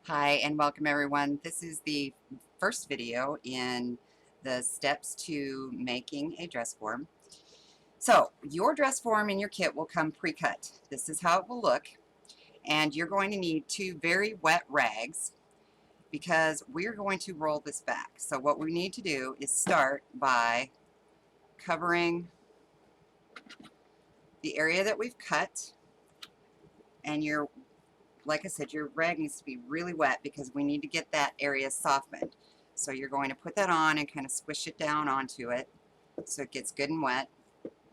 Hi and welcome everyone. This is the first video in the steps to making a dress form. So your dress form in your kit will come pre-cut. This is how it will look, and you're going to need two very wet rags because we're going to roll this back. So what we need to do is start by covering the area that we've cut, and like I said, your rag needs to be really wet because we need to get that area softened. So you're going to put that on and kind of squish it down onto it so it gets good and wet.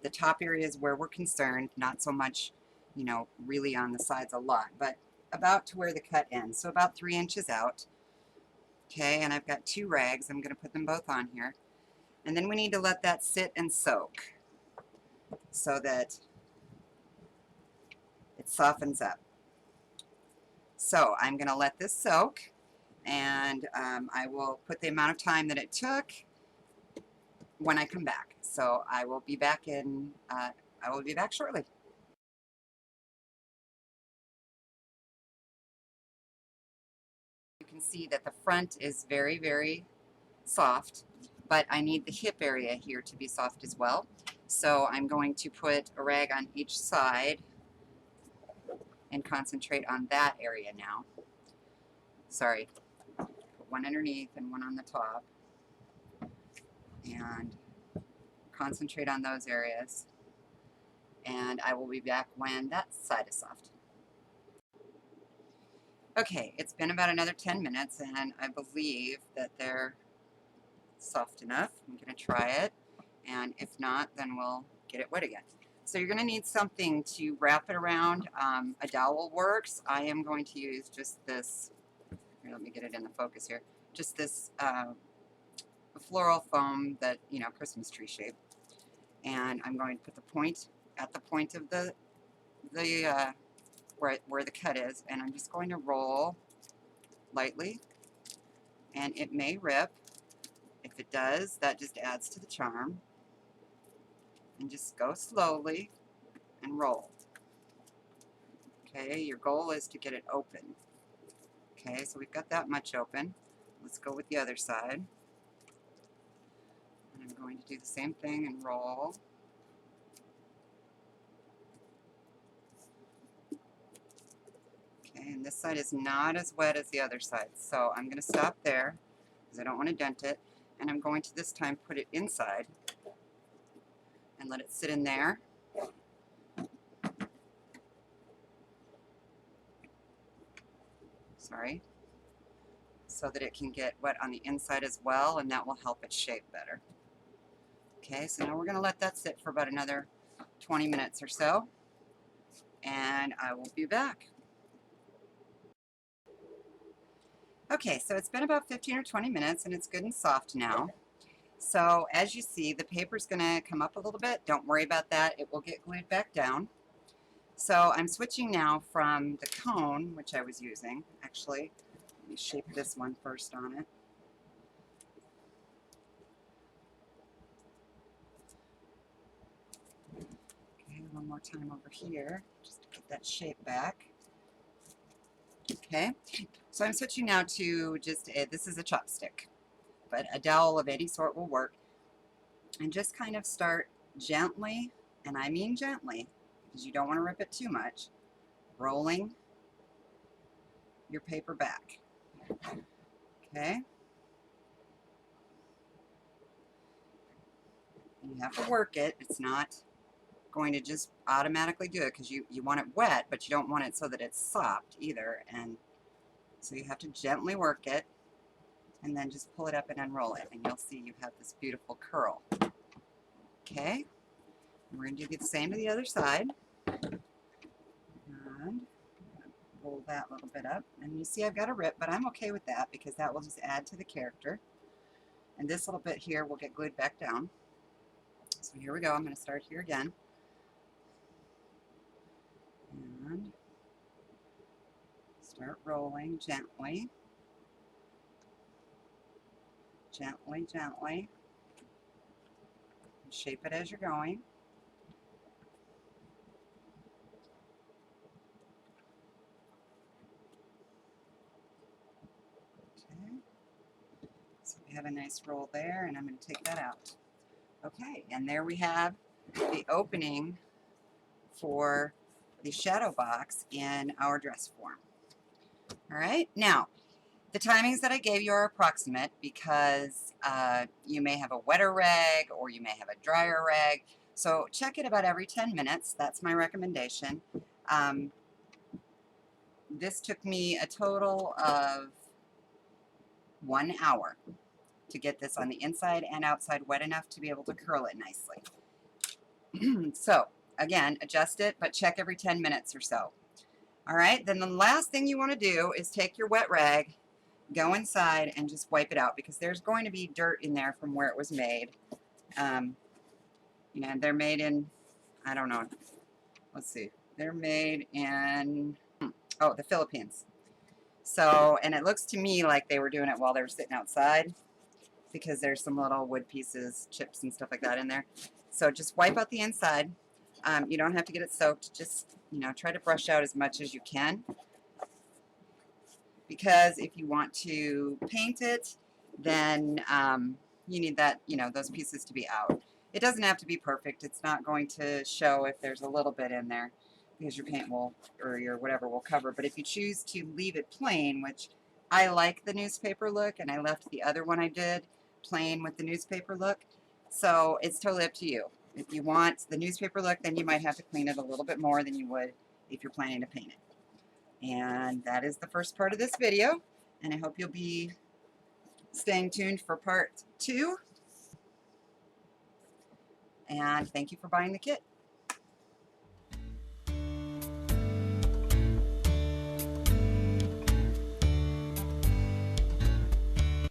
The top area is where we're concerned, not so much, really on the sides a lot, but about to where the cut ends, so about 3 inches out. Okay, and I've got two rags. I'm going to put them both on here. And then we need to let that sit and soak so that it softens up. So I'm going to let this soak, and I will put the amount of time that it took when I come back. So I will be back shortly. You can see that the front is very, very soft, but I need the hip area here to be soft as well. So I'm going to put a rag on each side and concentrate on that area now. Sorry, put one underneath and one on the top, and concentrate on those areas. And I will be back when that side is soft. Okay, it's been about another 10 minutes, and I believe that they're soft enough. I'm going to try it, and if not, then we'll get it wet again. So you're going to need something to wrap it around. A dowel works. I am going to use just this. Here, let me get it in the focus here. Just this floral foam that, Christmas tree shape. And I'm going to put the point at the point of the where the cut is, and I'm just going to roll lightly, and it may rip. If it does, that just adds to the charm. And just go slowly and roll. Okay, your goal is to get it open. Okay, so we've got that much open. Let's go with the other side. And I'm going to do the same thing and roll. Okay, and this side is not as wet as the other side, so I'm going to stop there because I don't want to dent it. And I'm going to this time put it inside and let it sit in there. Sorry. So that it can get wet on the inside as well, and that will help it shape better. Okay, so now we're going to let that sit for about another 20 minutes or so, and I will be back. Okay, so it's been about 15 or 20 minutes, and it's good and soft now. So as you see, the paper's going to come up a little bit. Don't worry about that. It will get glued back down. So I'm switching now from the cone, which I was using. Actually, let me shape this one first on it. Okay, one more time over here, just to get that shape back. Okay, so I'm switching now to just, this is a chopstick, but a dowel of any sort will work. And just kind of start gently, and I mean gently, because you don't want to rip it too much, rolling your paper back. Okay? And you have to work it. It's not going to just automatically do it because you want it wet, but you don't want it so that it's soft either. And so you have to gently work it, and then just pull it up and unroll it, and you'll see you have this beautiful curl. Okay? And we're going to do the same to the other side. And roll that little bit up. And you see I've got a rip, but I'm okay with that because that will just add to the character. And this little bit here will get glued back down. So here we go. I'm going to start here again. And start rolling gently. Gently, gently. Shape it as you're going. have a nice roll there, and I'm going to take that out. Okay, and there we have the opening for the shadow box in our dress form. All right, now the timings that I gave you are approximate because you may have a wetter rag or you may have a drier rag. So check it about every 10 minutes. That's my recommendation. This took me a total of 1 hour to get this on the inside and outside wet enough to be able to curl it nicely. So again, adjust it, but check every 10 minutes or so. All right, then the last thing you want to do is take your wet rag, go inside and just wipe it out because there's going to be dirt in there from where it was made. You know, they're made in, I don't know, let's see, they're made in, oh, the Philippines. So, and it looks to me like they were doing it while they were sitting outside because there's some little wood pieces, chips and stuff like that in there. So just wipe out the inside. You don't have to get it soaked. Just, you know, try to brush out as much as you can. Because if you want to paint it, then you need that, you know, those pieces to be out. It doesn't have to be perfect. It's not going to show if there's a little bit in there because your paint will, or your whatever will cover. But if you choose to leave it plain, which I like the newspaper look, and I left the other one I did plain with the newspaper look. So it's totally up to you. If you want the newspaper look, then you might have to clean it a little bit more than you would if you're planning to paint it. And that is the first part of this video, and I hope you'll be staying tuned for part 2. And thank you for buying the kit.